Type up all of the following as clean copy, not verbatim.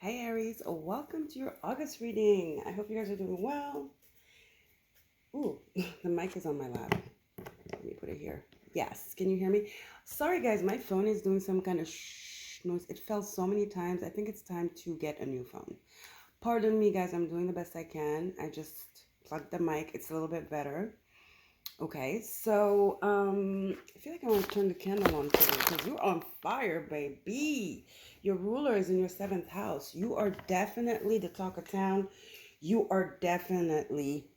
Hey Aries, welcome to your August reading. I hope you guys are doing well. Ooh, the mic is on my lap. Let me put it here. Yes, can you hear me? Sorry guys, my phone is doing some kind of noise. It fell so many times. I think it's time to get a new phone. Pardon me guys, I'm doing the best I can. I just plugged the mic. It's a little bit better. Okay, so I feel like I want to turn the candle on for you because you're on fire, baby. Your ruler is in your seventh house. You are definitely the talk of town. You are definitely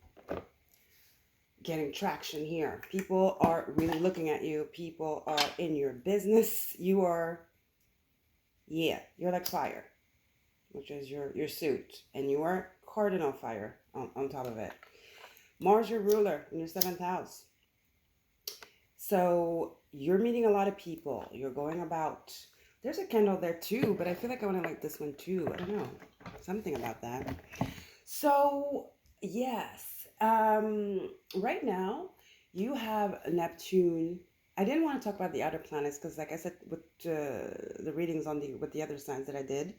getting traction here. People are really looking at you. People are in your business. You are, yeah, you're like fire, which is your suit, and you are cardinal fire on top of it. Mars, your ruler in your seventh house. So you're meeting a lot of people. You're going about. There's a candle there too, but I feel like I want to like this one too. I don't know. Something about that. So, yes. Right now, you have Neptune. I didn't want to talk about the outer planets because, like I said, with the readings on the with the other signs that I did,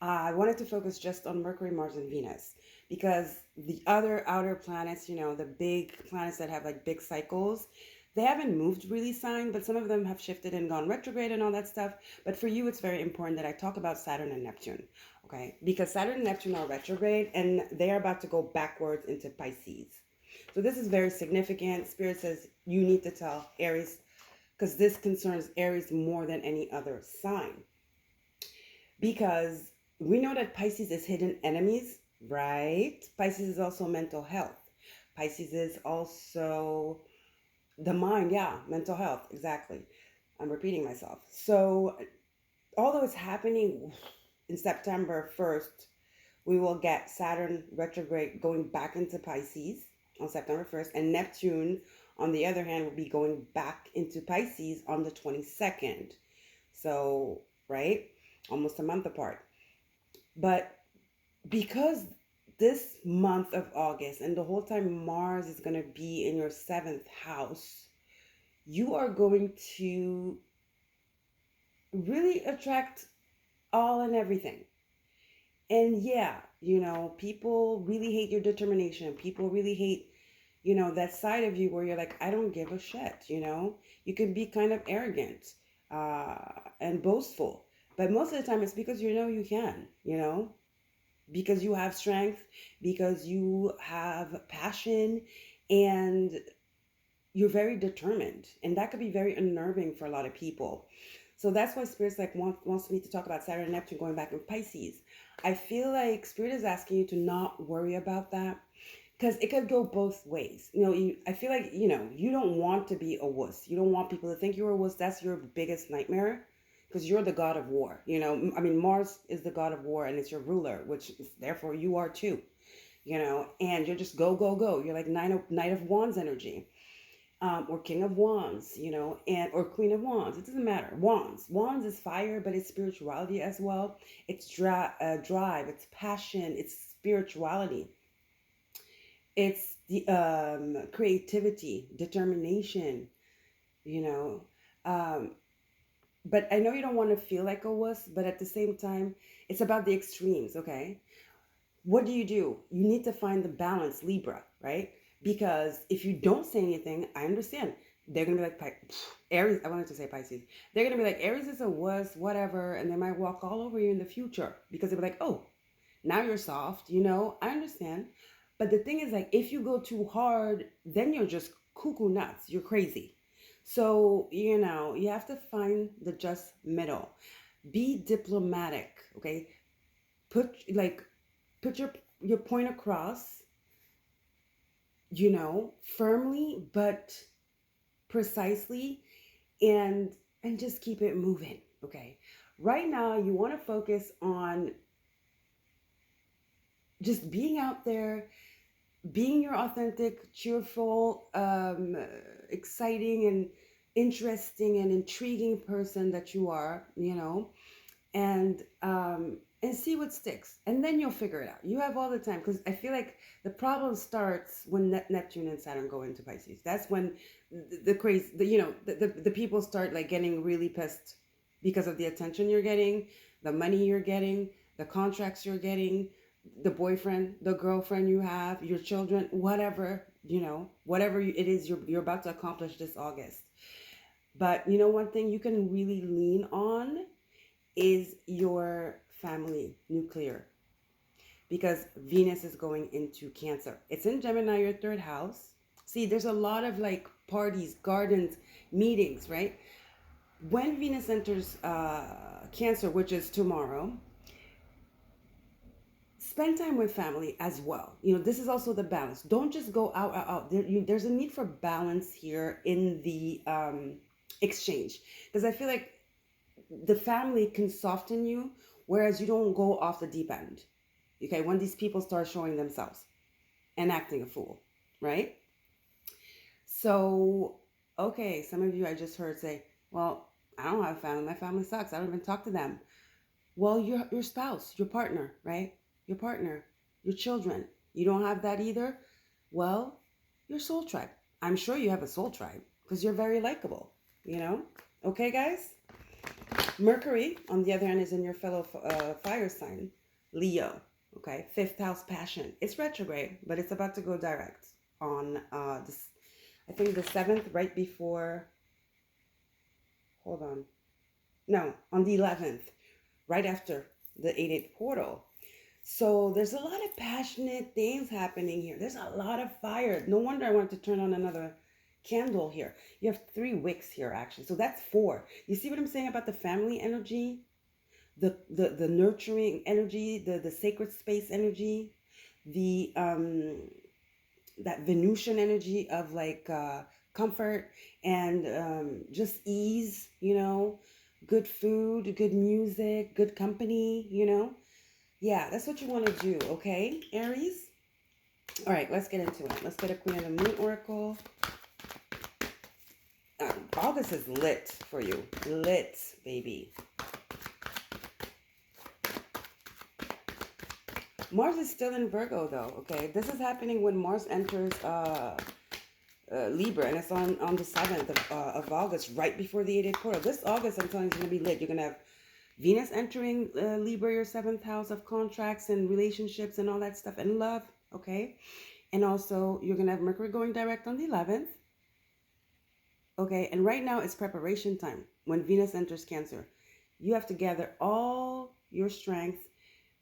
I wanted to focus just on Mercury, Mars, and Venus because the other outer planets, the big planets that have like big cycles, they haven't moved really signed, but some of them have shifted and gone retrograde and all that stuff. But for you, it's very important that I talk about Saturn and Neptune, okay? Because Saturn and Neptune are retrograde and they are about to go backwards into Pisces. So this is very significant. Spirit says you need to tell Aries because this concerns Aries more than any other sign because we know that Pisces is hidden enemies, right? Pisces is also mental health. Pisces is also the mind, yeah, mental health, exactly. I'm repeating myself. So, although it's happening in September 1st, we will get Saturn retrograde going back into Pisces on September 1st, and Neptune, on the other hand, will be going back into Pisces on the 22nd. So, right? Almost a month apart. But because this month of August and the whole time Mars is going to be in your seventh house, you are going to really attract all and everything. And yeah, people really hate your determination. People really hate, that side of you where you're like, I don't give a shit. You can be kind of arrogant and boastful. But most of the time it's because you know you can, because you have strength, because you have passion, and you're very determined. And that could be very unnerving for a lot of people. So that's why Spirit's like wants me to talk about Saturn and Neptune going back in Pisces. I feel like Spirit is asking you to not worry about that because it could go both ways. I feel like, you don't want to be a wuss. You don't want people to think you're a wuss. That's your biggest nightmare because you're the god of war. I mean, Mars is the god of war and it's your ruler, which is, therefore you are too, and you're just go, go, go. You're like Knight of Wands energy. Or King of Wands, and or Queen of Wands. It doesn't matter. Wands is fire, but it's spirituality as well. It's drive, it's passion, it's spirituality. It's the creativity, determination, you know. Um, but I know you don't want to feel like a wuss, but at the same time, it's about the extremes, okay? What do? You need to find the balance, Libra, right? Because if you don't say anything, I understand. They're going to be like, Aries, I wanted to say Pisces. They're going to be like, Aries is a wuss, whatever, and they might walk all over you in the future because they'll be like, oh, now you're soft, I understand. But the thing is, like, if you go too hard, then you're just cuckoo nuts. You're crazy. So, you have to find the just middle. Be diplomatic, okay? Put like put your point across, firmly but precisely, and just keep it moving, okay? Right now you want to focus on just being out there, being your authentic, cheerful, exciting and interesting and intriguing person that you are, and see what sticks, and then you'll figure it out. You have all the time, because I feel like the problem starts when Neptune and Saturn go into Pisces. That's when the crazy, the people start like getting really pissed because of the attention you're getting, the money you're getting, the contracts you're getting, the boyfriend, the girlfriend you have, your children, whatever, whatever it is you're about to accomplish this August. But one thing you can really lean on is your family nuclear, because Venus is going into Cancer. It's in Gemini, your third house. See, there's a lot of like parties, gardens, meetings, right? When Venus enters Cancer, which is tomorrow, spend time with family as well. This is also the balance. Don't just go out. There's a need for balance here in the exchange, because I feel like the family can soften you, whereas you don't go off the deep end. Okay, when these people start showing themselves and acting a fool, right? So, okay, some of you I just heard say, well, I don't have a family. My family sucks. I don't even talk to them. Well, your spouse, your partner, right? Your partner, your children. You don't have that either? Well, your soul tribe. I'm sure you have a soul tribe because you're very likable, Okay, guys? Mercury, on the other hand, is in your fellow fire sign, Leo. Okay, fifth house passion. It's retrograde, but it's about to go direct on this. I think the 7th, right before. Hold on. No, on the 11th, right after the 8-8 portal. So there's a lot of passionate things happening here. There's a lot of fire. No wonder I wanted to turn on another candle here. You have 3 wicks here, actually. So that's 4. You see what I'm saying about the family energy? The nurturing energy, the sacred space energy, the that Venusian energy of like comfort and just ease, good food, good music, good company, Yeah, that's what you want to do, okay, Aries? All right, let's get into it. Let's get a Queen of the Moon Oracle. August is lit for you. Lit, baby. Mars is still in Virgo, though, okay? This is happening when Mars enters Libra, and it's on the 7th of August, right before the 8-8 portal. This August, I'm telling you, it's going to be lit. You're going to have Venus entering Libra, your 7th house of contracts and relationships and all that stuff, and love, okay? And also, you're going to have Mercury going direct on the 11th, okay? And right now, it's preparation time when Venus enters Cancer. You have to gather all your strength,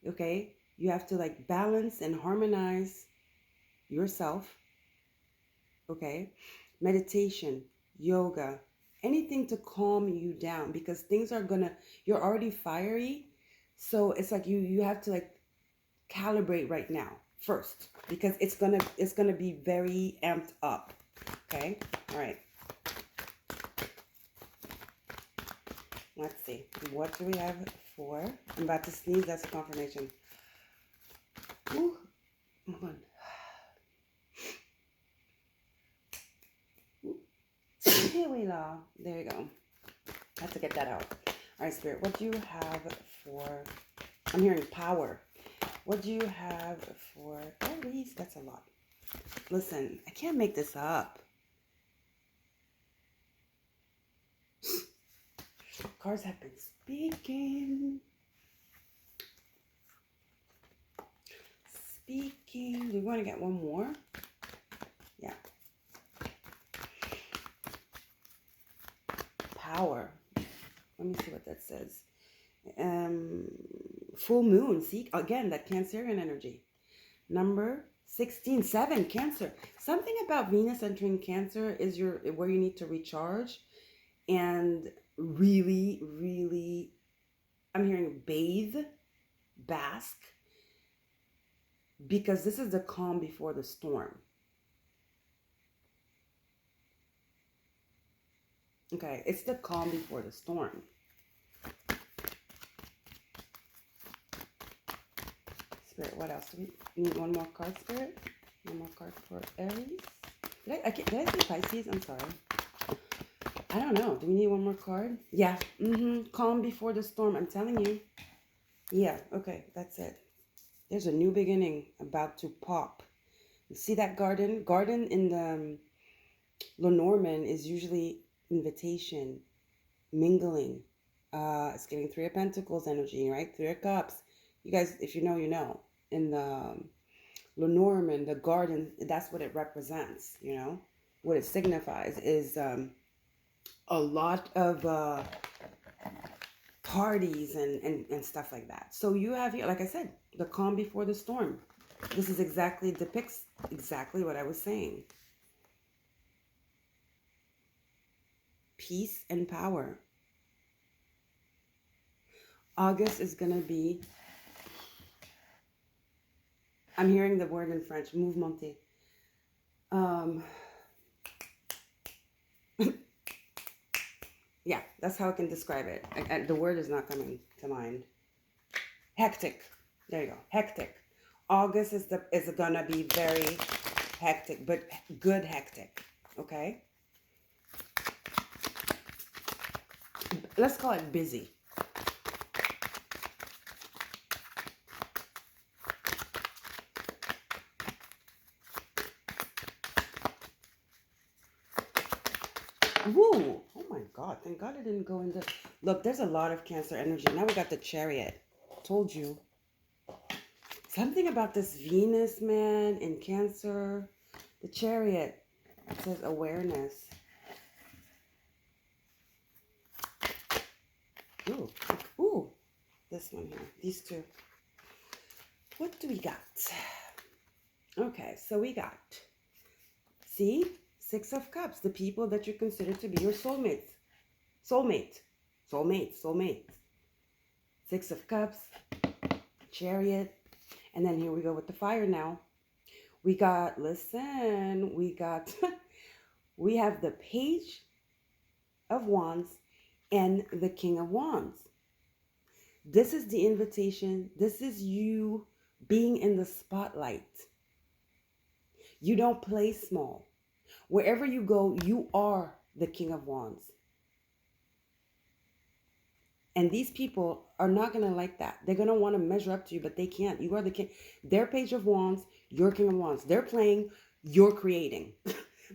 okay? You have to like balance and harmonize yourself, okay? Meditation, yoga, anything to calm you down, because things are you're already fiery. So it's like you have to like calibrate right now first, because it's gonna be very amped up, okay? All right. Let's see. What do we have for? I'm about to sneeze. That's a confirmation. Ooh, hold on. Here we are. There you go. I have to get that out. All right, Spirit. What do you have for? I'm hearing power. What do you have for Aries? That's a lot. Listen, I can't make this up. Cards have been speaking. Speaking. Do you want to get one more? Yeah. Power. Let me see what that says. Full moon. See, again, that Cancerian energy. Number 16, 7, Cancer. Something about Venus entering Cancer is where you need to recharge and really, really, I'm hearing bathe, bask, because this is the calm before the storm. Okay, it's the calm before the storm. Spirit, what else? Do we need one more card, Spirit? One more card for Aries? Did I say Pisces? I'm sorry. I don't know. Do we need one more card? Yeah. Calm before the storm. I'm telling you. Yeah. Okay. That's it. There's a new beginning about to pop. You see that garden? Garden in the Lenormand is usually invitation, mingling. It's giving 3 of Pentacles energy, right? 3 of Cups. You guys, if you know, you know. In the Lenormand, the garden, that's what it represents, you know. What it signifies is a lot of parties and stuff like that. So you have here, like I said, the calm before the storm. This is exactly, depicts exactly what I was saying. Peace and power. August is going to be, I'm hearing the word in French, mouvementé. Yeah, that's how I can describe it. The word is not coming to mind. Hectic. There you go. Hectic. August is gonna be very hectic, but good hectic. Okay. Let's call it busy. Woo! Oh my God! Thank God it didn't go into. Look, there's a lot of Cancer energy. Now we got the Chariot. Told you. Something about this Venus, man, in Cancer. The Chariot. It says awareness. Ooh. Ooh. This one here. These two. What do we got? Okay, so we got. See? Six of Cups. The people that you consider to be your soulmates. Soulmate. Soulmate. Soulmate. Six of Cups. Chariot. And then here we go with the fire now. We got, listen, we got, we have the Page of Wands and the King of Wands. This is the invitation. This is you being in the spotlight. You don't play small. Wherever you go, you are the King of Wands. And these people are not going to like that. They're going to want to measure up to you, but they can't. You are the king. Their Page of Wands, your King of Wands. They're playing, you're creating.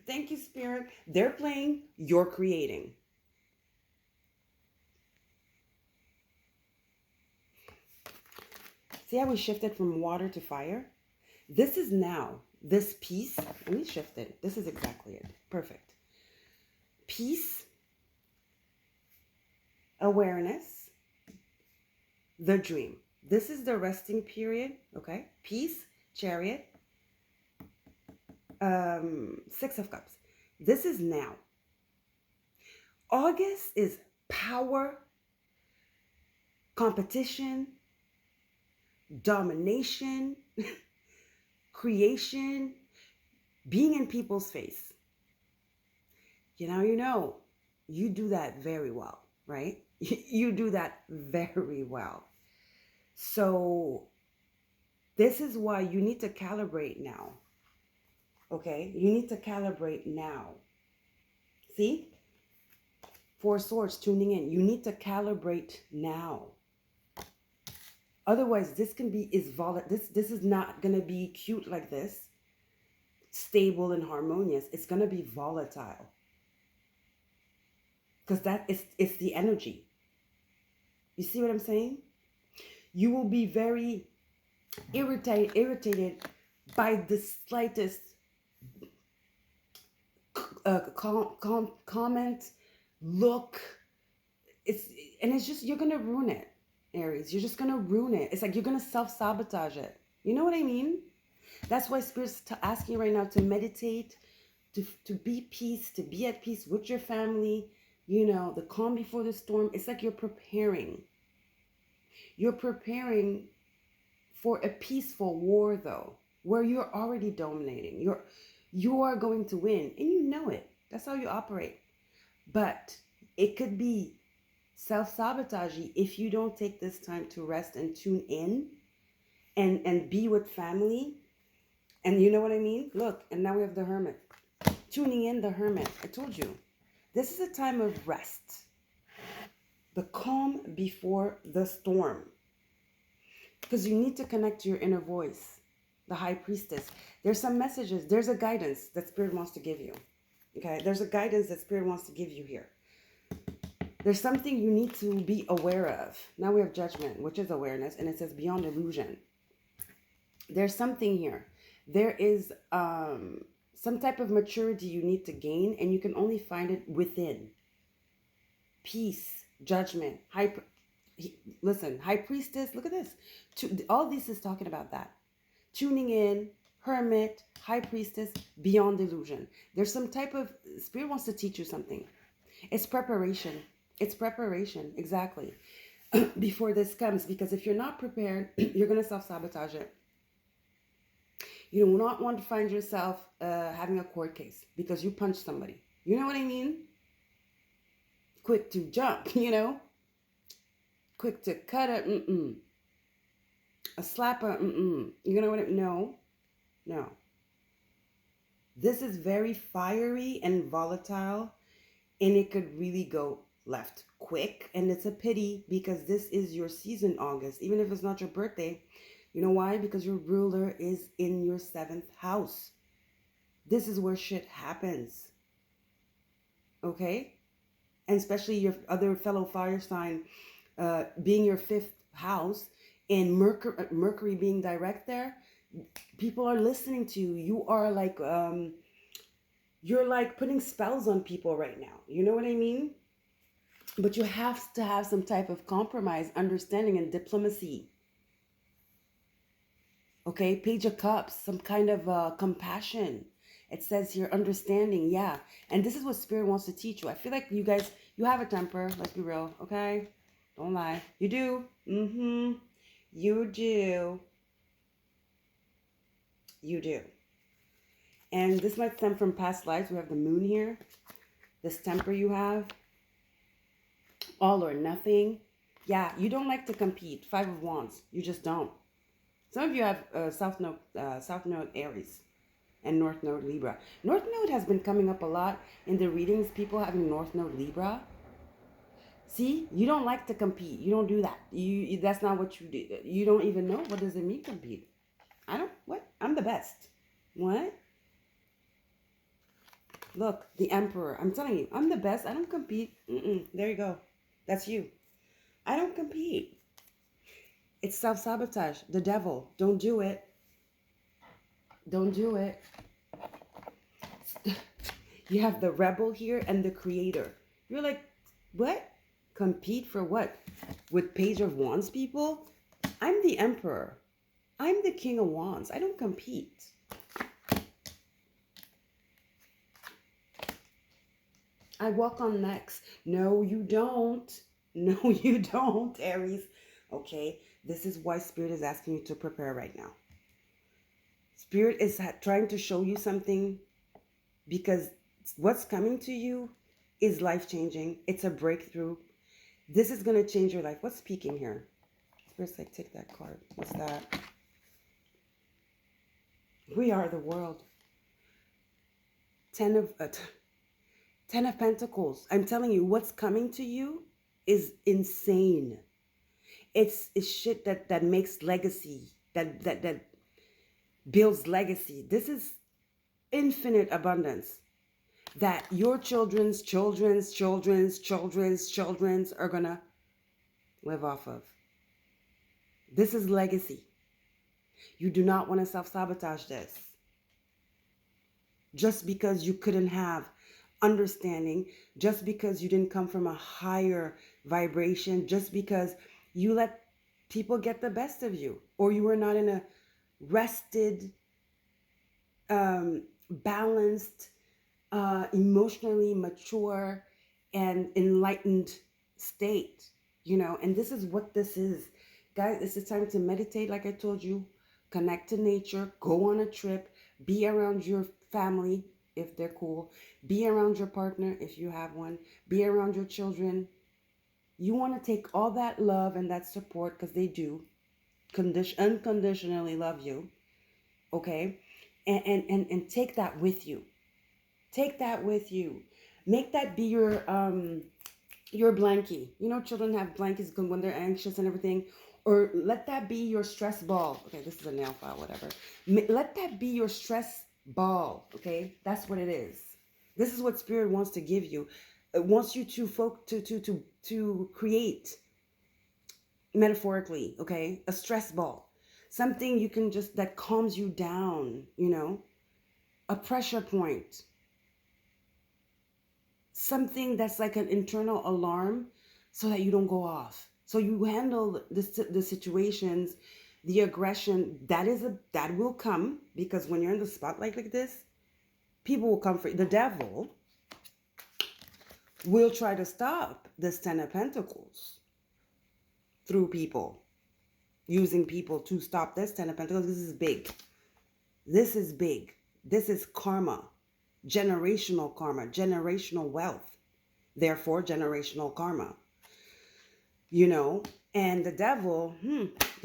Thank you, Spirit. They're playing, you're creating. See how we shifted from water to fire? This is now, this peace. Let me shift it. This is exactly it. Perfect. Peace, awareness, the dream. This is the resting period, okay? Peace, Chariot, Six of Cups. This is now. August is power, competition, domination, creation, being in people's face. You know, you do that very well, right? You do that very well. So this is why you need to calibrate now. Okay? You need to calibrate now. See? Four Swords tuning in. You need to calibrate now. Otherwise, this can be this is not going to be cute like this. Stable and harmonious. It's going to be volatile. Because it's the energy. You see what I'm saying? You will be very irritated by the slightest comment, look. It's just, you're gonna ruin it, Aries. You're just gonna ruin it. It's like you're gonna self-sabotage it. You know what I mean? That's why Spirit's asking you right now to meditate, to be peace, to be at peace with your family. You know, the calm before the storm. It's like you're preparing. You're preparing for a peaceful war, though, where you're already dominating. You are going to win, and you know it. That's how you operate. But it could be self-sabotaging if you don't take this time to rest and tune in and be with family. And you know what I mean? Look, and now we have the Hermit. Tuning in, the Hermit. I told you. This is a time of rest. The calm before the storm. Because you need to connect to your inner voice. The High Priestess. There's some messages. There's a guidance that Spirit wants to give you. Okay? There's a guidance that Spirit wants to give you here. There's something you need to be aware of. Now we have judgment, which is awareness, and it says beyond illusion. There's something here. There is some type of maturity you need to gain, and you can only find it within. Peace, judgment, listen, high priestess, look at this. All this is talking about that. Tuning in, hermit, high priestess, beyond illusion. There's some type of, spirit wants to teach you something. It's preparation. It's preparation, exactly. Before this comes, because if you're not prepared, you're going to self-sabotage it. You do not want to find yourself having a court case because you punched somebody. You know what I mean? Quick to jump, you know? Quick to cut a a slap a You know what no. No. This is very fiery and volatile, and it could really go left quick, and it's a pity because this is your season, August. Even if it's not your birthday, you know why? Because your ruler is in your 7th house. This is where shit happens. Okay? And especially your other fellow fire sign being your 5th house, and Mercury being direct there, people are listening to you. You are like, you're like putting spells on people right now. You know what I mean? But you have to have some type of compromise, understanding, and diplomacy. Okay, Page of Cups, some kind of compassion. It says here, understanding, yeah. And this is what Spirit wants to teach you. I feel like you guys, you have a temper. Let's be real, okay? Don't lie. You do. You do. You do. And this might stem from past lives. We have the moon here. This temper you have. All or nothing. Yeah, you don't like to compete. 5 of Wands. You just don't. Some of you have South Node Aries and North Node Libra. North Node has been coming up a lot in the readings. People having North Node Libra. See, you don't like to compete. You don't do that. That's not what you do. You don't even know what does it mean compete. What? I'm the best. What? Look, the Emperor. I'm telling you, I'm the best. I don't compete. There you go. That's you. I don't compete. It's self-sabotage. The devil. Don't do it. Don't do it. You have the rebel here and the creator. You're like, what? Compete for what? With Page of Wands people? I'm the Emperor. I'm the King of Wands. I don't compete. I walk on necks. No, you don't. No, you don't, Aries. Okay, this is why Spirit is asking you to prepare right now. Spirit is trying to show you something because what's coming to you is life-changing. It's a breakthrough. This is going to change your life. What's speaking here? Spirit's like, take that card. What's that? We are the world. 10 of Pentacles. I'm telling you, what's coming to you is insane. It's shit that makes legacy, that builds legacy. This is infinite abundance that your children's are gonna live off of. This is legacy. You do not want to self-sabotage this. Just because you couldn't have understanding, just because you didn't come from a higher vibration, just because you let people get the best of you, or you were not in a rested, balanced, emotionally mature and enlightened state, you know. And this is what this is, guys. It's the time to meditate, like I told you, connect to nature, go on a trip, be around your family if they're cool, be around your partner if you have one, be around your children. You want to take all that love and that support, because they do unconditionally love you, okay? And take that with you. Take that with you. Make that be your blankie. You know, children have blankets when they're anxious and everything. Or let that be your stress ball. Okay, this is a nail file, whatever. Let that be your stress ball, okay? That's what it is. This is what Spirit wants to give you. It wants you to create, metaphorically, okay, a stress ball, something you can just, that calms you down, a pressure point, something that's like an internal alarm, so that you don't go off, so you handle the situations, the aggression that will come, because when you're in the spotlight like this, people will come for you. The devil will try to stop this 10 of Pentacles through people, using people to stop this 10 of Pentacles. This is big. This is big. This is karma, generational wealth, therefore generational karma, and the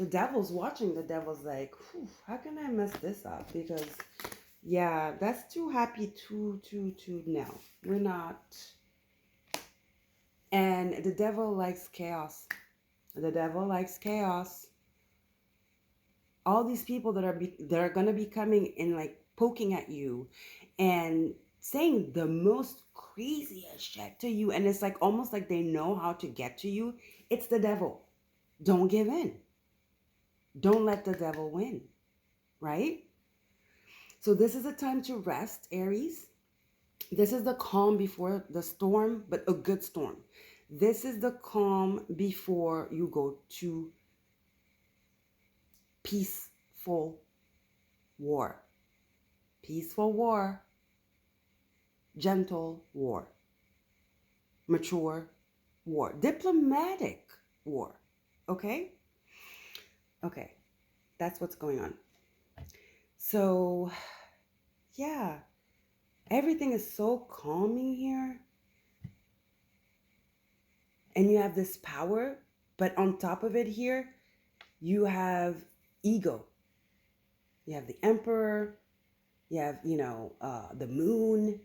devil's watching. The devil's like, how can I mess this up? Because, yeah, that's too happy to no, we're not. And the devil likes chaos. The devil likes chaos. All these people that are going to be coming and like poking at you and saying the most craziest shit to you, and it's like almost like they know how to get to you. It's the devil. Don't give in. Don't let the devil win, right? So this is a time to rest, Aries. This is the calm before the storm, but a good storm. This is the calm before you go to peaceful war. Peaceful war. Gentle war. Mature war. Diplomatic war. Okay? Okay. That's what's going on. So, yeah. Everything is so calming here. And you have this power, but on top of it here, you have ego. You have the Emperor. You have, the Moon.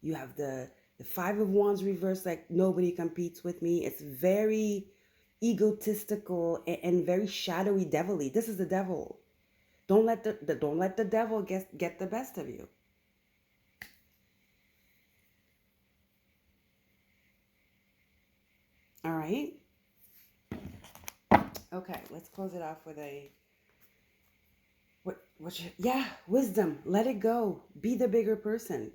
You have the Five of Wands reversed, like nobody competes with me. It's very egotistical and very shadowy, devilly. This is the devil. Don't let the devil get the best of you. All right. Okay, let's close it off with a wisdom. Let it go. Be the bigger person.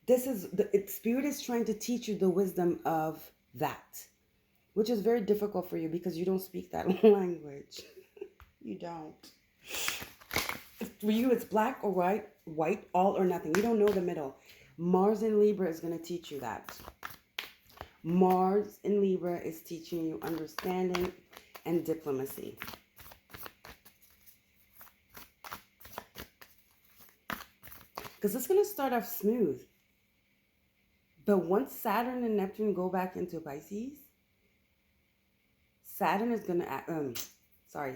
This is Spirit is trying to teach you the wisdom of that, which is very difficult for you because you don't speak that language. You don't. For you, it's black or white, all or nothing. You don't know the middle. Mars in Libra is going to teach you that. Mars in Libra is teaching you understanding and diplomacy. Because it's going to start off smooth. But once Saturn and Neptune go back into Pisces, Saturn is going to,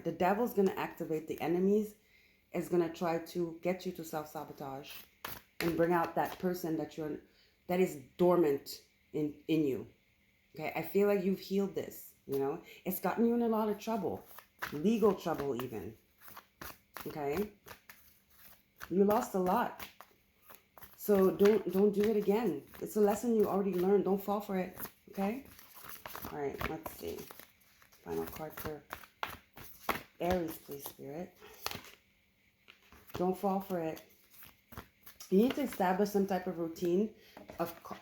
the devil's going to activate the enemies, is going to try to get you to self-sabotage and bring out that person that is dormant in you. Okay, I feel like you've healed this, It's gotten you in a lot of trouble, legal trouble even, okay? You lost a lot. So don't do it again. It's a lesson you already learned. Don't fall for it, okay? All right, let's see. Final card for Aries, please, Spirit. Don't fall for it. You need to establish some type of routine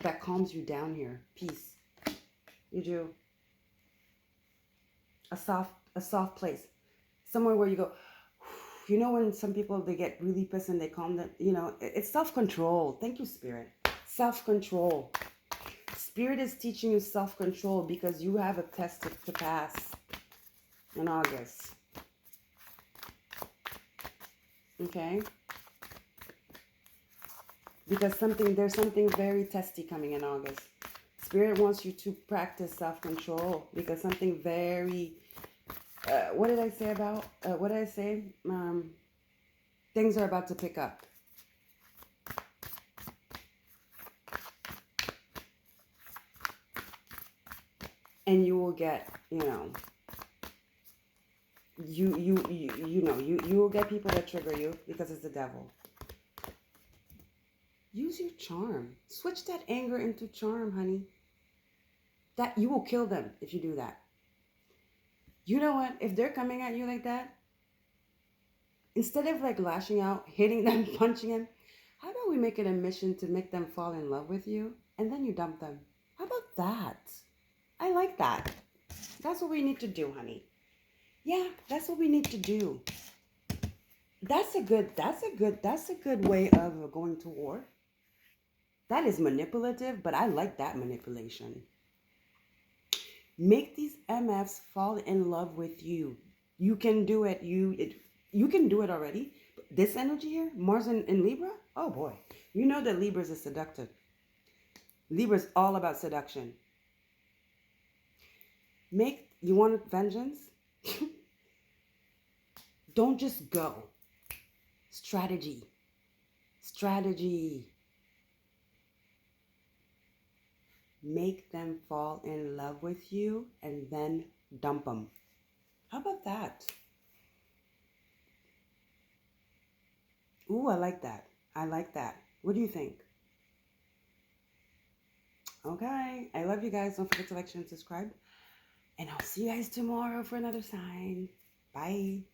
that calms you down here. Peace. You do. A soft place. Somewhere where you go, when some people, they get really pissed and they calm down, it's self-control. Thank you, Spirit. Self-control. Spirit is teaching you self-control because you have a test to pass in August. Okay? Because there's something very testy coming in August. Spirit wants you to practice self-control because something very, what did I say? Things are about to pick up. And you will get, you will get people that trigger you because it's the devil. Use your charm. Switch that anger into charm, honey. That you will kill them if you do that. You know what? If they're coming at you like that, instead of like lashing out, hitting them, punching them, how about we make it a mission to make them fall in love with you and then you dump them? How about that? I like that. That's what we need to do, honey. Yeah, that's what we need to do. That's a good way of going to war. That is manipulative, but I like that manipulation. Make these MFs fall in love with you. You can do it. You can do it already. This energy here, Mars in Libra, oh boy. You know that Libra is seductive. Libra is all about seduction. You want vengeance? Don't just go. Strategy. Strategy. Make them fall in love with you and then dump them. How about that? Ooh, I like that. I like that. What do you think? Okay. I love you guys. Don't forget to like, share, and subscribe. And I'll see you guys tomorrow for another sign. Bye.